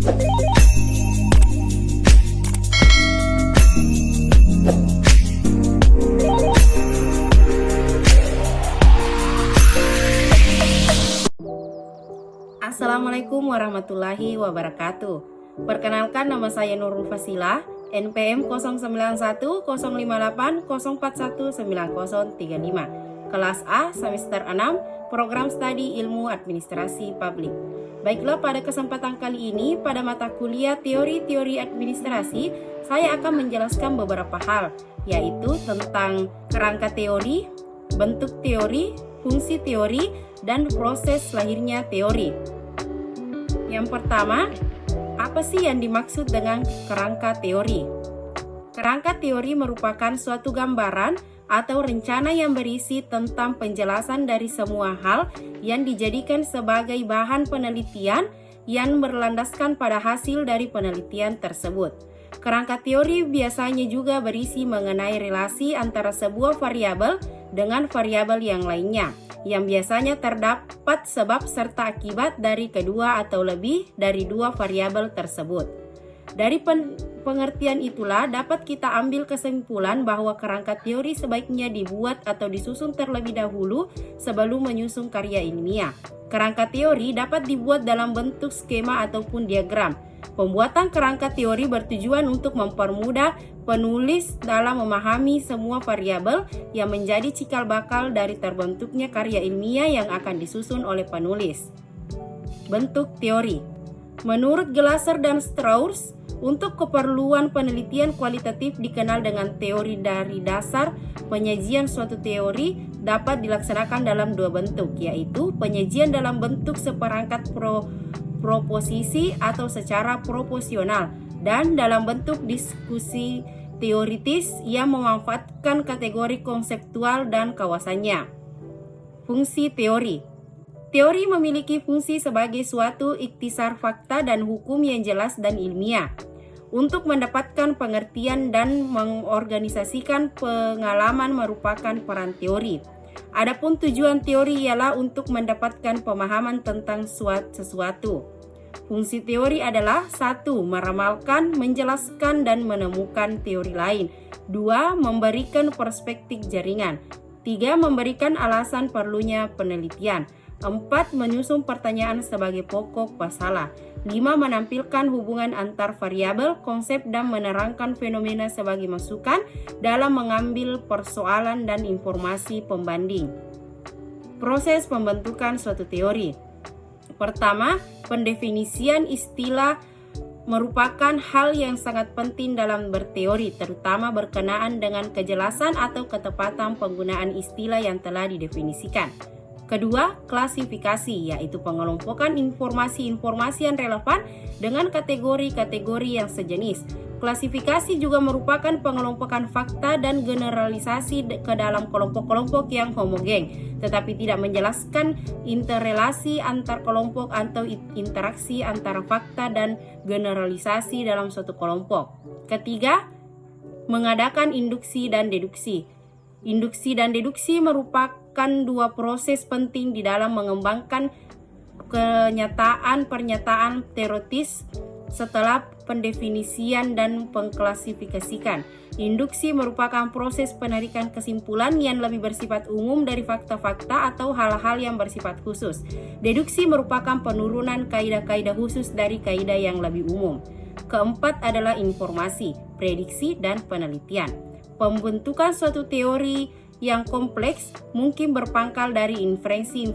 Assalamualaikum warahmatullahi wabarakatuh. Perkenalkan, nama saya Nurul Fasilah, NPM 091180419035, kelas A, semester 6, program studi ilmu administrasi publik. Baiklah, pada kesempatan kali ini, pada mata kuliah teori-teori administrasi, saya akan menjelaskan beberapa hal, yaitu tentang kerangka teori, bentuk teori, fungsi teori, dan proses lahirnya teori. Yang pertama, apa sih yang dimaksud dengan kerangka teori? Kerangka teori merupakan suatu gambaran atau rencana yang berisi tentang penjelasan dari semua hal yang dijadikan sebagai bahan penelitian yang berlandaskan pada hasil dari penelitian tersebut. Kerangka teori biasanya juga berisi mengenai relasi antara sebuah variabel dengan variabel yang lainnya, yang biasanya terdapat sebab serta akibat dari kedua atau lebih dari dua variabel tersebut. Dari pengertian itulah dapat kita ambil kesimpulan bahwa kerangka teori sebaiknya dibuat atau disusun terlebih dahulu sebelum menyusun karya ilmiah. Kerangka teori dapat dibuat dalam bentuk skema ataupun diagram. Pembuatan kerangka teori bertujuan untuk mempermudah penulis dalam memahami semua variabel yang menjadi cikal bakal dari terbentuknya karya ilmiah yang akan disusun oleh penulis. Bentuk teori. Menurut Glasser dan Strauss, untuk keperluan penelitian kualitatif dikenal dengan teori dari dasar. Penyajian suatu teori dapat dilaksanakan dalam dua bentuk, yaitu penyajian dalam bentuk seperangkat proposisi atau secara proporsional, dan dalam bentuk diskusi teoritis yang memanfaatkan kategori konseptual dan kawasannya. Fungsi teori. Teori memiliki fungsi sebagai suatu ikhtisar fakta dan hukum yang jelas dan ilmiah untuk mendapatkan pengertian dan mengorganisasikan pengalaman merupakan peran teori. Adapun tujuan teori ialah untuk mendapatkan pemahaman tentang sesuatu. Fungsi teori adalah 1. Meramalkan, menjelaskan, dan menemukan teori lain. 2. Memberikan perspektif jaringan. 3. Memberikan alasan perlunya penelitian. 4. Menyusun pertanyaan sebagai pokok masalah. 5. Menampilkan hubungan antar variabel, konsep, dan menerangkan fenomena sebagai masukan dalam mengambil persoalan dan informasi pembanding. Proses pembentukan suatu teori. Pertama, pendefinisian istilah merupakan hal yang sangat penting dalam berteori, terutama berkenaan dengan kejelasan atau ketepatan penggunaan istilah yang telah didefinisikan. Kedua, klasifikasi, yaitu pengelompokan informasi-informasi yang relevan dengan kategori-kategori yang sejenis. Klasifikasi juga merupakan pengelompokan fakta dan generalisasi ke dalam kelompok-kelompok yang homogen, tetapi tidak menjelaskan interrelasi antar kelompok atau interaksi antara fakta dan generalisasi dalam suatu kelompok. Ketiga, mengadakan induksi dan deduksi. Induksi dan deduksi merupakan dua proses penting di dalam mengembangkan pernyataan teoritis setelah pendefinisian dan pengklasifikasikan. Induksi merupakan proses penarikan kesimpulan yang lebih bersifat umum dari fakta-fakta atau hal-hal yang bersifat khusus. Deduksi merupakan penurunan kaidah-kaidah khusus dari kaidah yang lebih umum. Keempat adalah informasi, prediksi, dan penelitian. Pembentukan suatu teori yang kompleks mungkin berpangkal dari inferensi,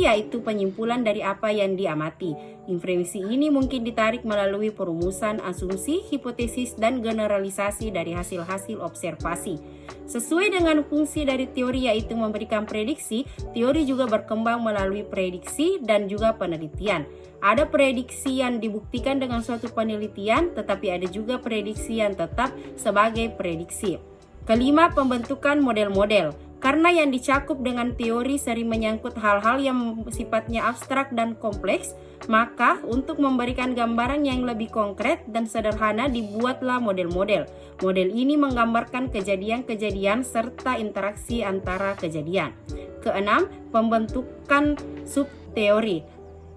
yaitu penyimpulan dari apa yang diamati. Inferensi ini mungkin ditarik melalui perumusan, asumsi, hipotesis, dan generalisasi dari hasil-hasil observasi. Sesuai dengan fungsi dari teori, yaitu memberikan prediksi, teori juga berkembang melalui prediksi dan juga penelitian. Ada prediksi yang dibuktikan dengan suatu penelitian, tetapi ada juga prediksi yang tetap sebagai prediksi. Kelima, pembentukan model-model. Karena yang dicakup dengan teori sering menyangkut hal-hal yang sifatnya abstrak dan kompleks, maka untuk memberikan gambaran yang lebih konkret dan sederhana dibuatlah model-model. Model ini menggambarkan kejadian-kejadian serta interaksi antara kejadian. Keenam, pembentukan subteori.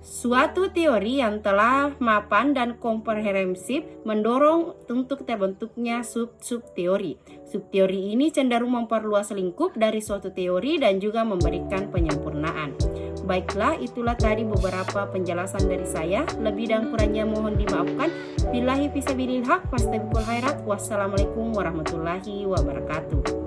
Suatu teori yang telah mapan dan komprehensif mendorong untuk terbentuknya sub-sub teori. Sub-teori ini cenderung memperluas lingkup dari suatu teori dan juga memberikan penyempurnaan. Baiklah, itulah tadi beberapa penjelasan dari saya. Lebih dan kurangnya mohon dimaafkan. Billahi fisabilil haq, fastabiqul khairat. Wassalamualaikum warahmatullahi wabarakatuh.